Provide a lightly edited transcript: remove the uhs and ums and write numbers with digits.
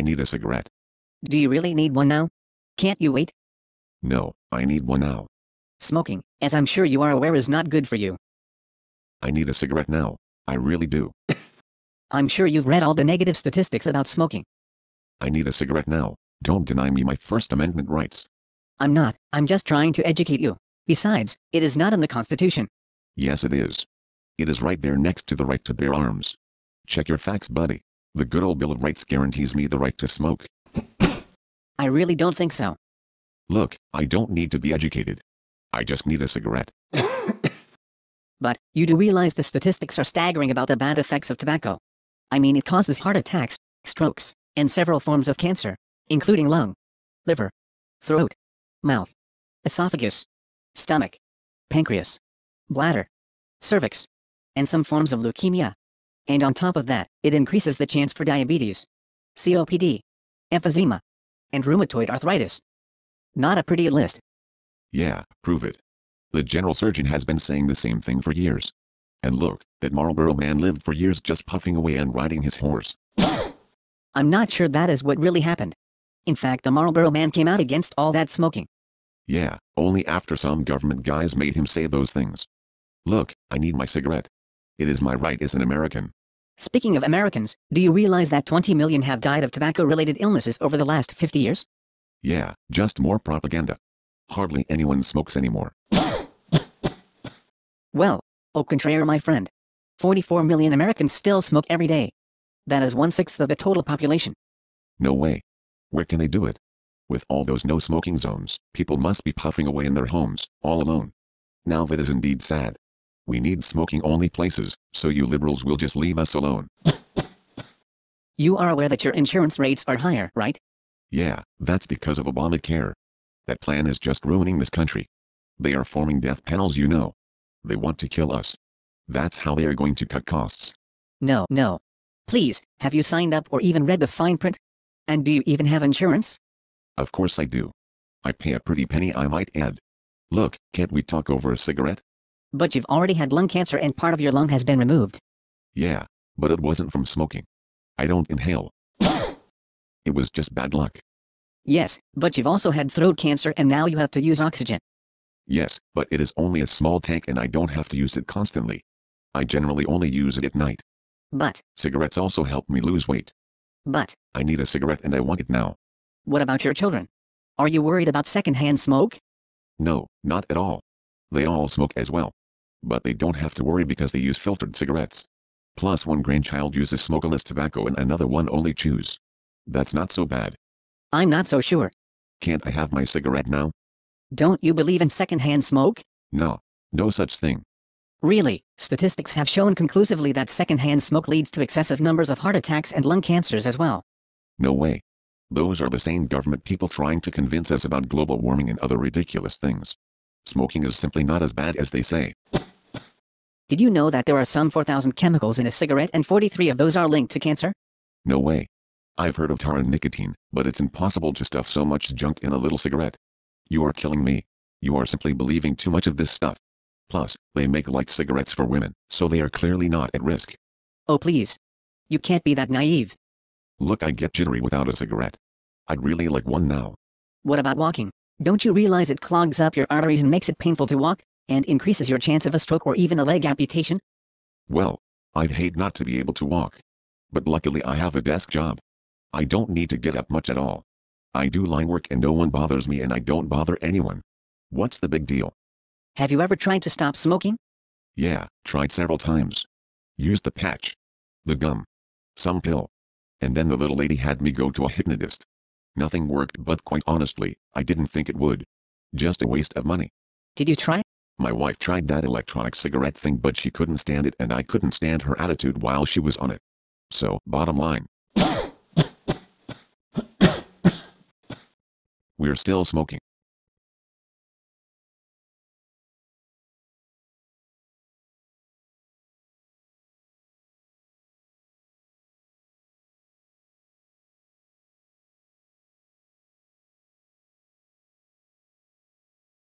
I need a cigarette. Do you really need one now? Can't you wait? No, I need one now. Smoking, as I'm sure you are aware, is not good for you. I need a cigarette now. I really do. I'm sure you've read all the negative statistics about smoking. I need a cigarette now. Don't deny me my First Amendment rights. I'm just trying to educate you. Besides, it is not in the Constitution. Yes, it is. It is right there next to the right to bear arms. Check your facts, buddy. The good old Bill of Rights guarantees me the right to smoke. I really don't think so. Look, I don't need to be educated. I just need a cigarette. But, you do realize the statistics are staggering about the bad effects of tobacco. I mean, it causes heart attacks, strokes, and several forms of cancer, including lung, liver, throat, mouth, esophagus, stomach, pancreas, bladder, cervix, and some forms of leukemia. And on top of that, it increases the chance for diabetes, COPD, emphysema, and rheumatoid arthritis. Not a pretty list. Yeah, prove it. The general surgeon has been saying the same thing for years. And look, that Marlboro man lived for years just puffing away and riding his horse. I'm not sure that is what really happened. In fact, the Marlboro man came out against all that smoking. Yeah, only after some government guys made him say those things. Look, I need my cigarette. It is my right as an American. Speaking of Americans, do you realize that 20 million have died of tobacco-related illnesses over the last 50 years? Yeah, just more propaganda. Hardly anyone smokes anymore. Well, au contraire, my friend. 44 million Americans still smoke every day. That is 1/6 of the total population. No way. Where can they do it? With all those no-smoking zones, people must be puffing away in their homes, all alone. Now that is indeed sad. We need smoking-only places, so you liberals will just leave us alone. You are aware that your insurance rates are higher, right? Yeah, that's because of Obamacare. That plan is just ruining this country. They are forming death panels, you know. They want to kill us. That's how they are going to cut costs. No. Please, have you signed up or even read the fine print? And do you even have insurance? Of course I do. I pay a pretty penny, I might add. Look, can't we talk over a cigarette? But you've already had lung cancer and part of your lung has been removed. Yeah, but it wasn't from smoking. I don't inhale. It was just bad luck. Yes, but you've also had throat cancer and now you have to use oxygen. Yes, but it is only a small tank and I don't have to use it constantly. I generally only use it at night. But, Cigarettes also help me lose weight. but, I need a cigarette and I want it now. what about your children? Are you worried about secondhand smoke? No, not at all. They all smoke as well. But they don't have to worry because they use filtered cigarettes. Plus one grandchild uses smokeless tobacco and another one only chews. That's not so bad. I'm not so sure. Can't I have my cigarette now? Don't you believe in secondhand smoke? No. No such thing. Really, statistics have shown conclusively that secondhand smoke leads to excessive numbers of heart attacks and lung cancers as well. No way. Those are the same government people trying to convince us about global warming and other ridiculous things. Smoking is simply not as bad as they say. Did you know that there are some 4,000 chemicals in a cigarette and 43 of those are linked to cancer? No way. I've heard of tar and nicotine, but it's impossible to stuff so much junk in a little cigarette. You are killing me. You are simply believing too much of this stuff. Plus, they make light cigarettes for women, so they are clearly not at risk. Oh please. You can't be that naive. Look, I get jittery without a cigarette. I'd really like one now. What about walking? Don't you realize it clogs up your arteries and makes it painful to walk, and increases your chance of a stroke or even a leg amputation? Well, I'd hate not to be able to walk. But luckily I have a desk job. I don't need to get up much at all. I do line work and no one bothers me and I don't bother anyone. What's the big deal? Have you ever tried to stop smoking? Yeah, tried several times. Used the patch. The gum. Some pill. And then the little lady had me go to a hypnotist. Nothing worked, but quite honestly, I didn't think it would. Just a waste of money. Did you try? My wife tried that electronic cigarette thing but she couldn't stand it and I couldn't stand her attitude while she was on it. So, bottom line. We're still smoking.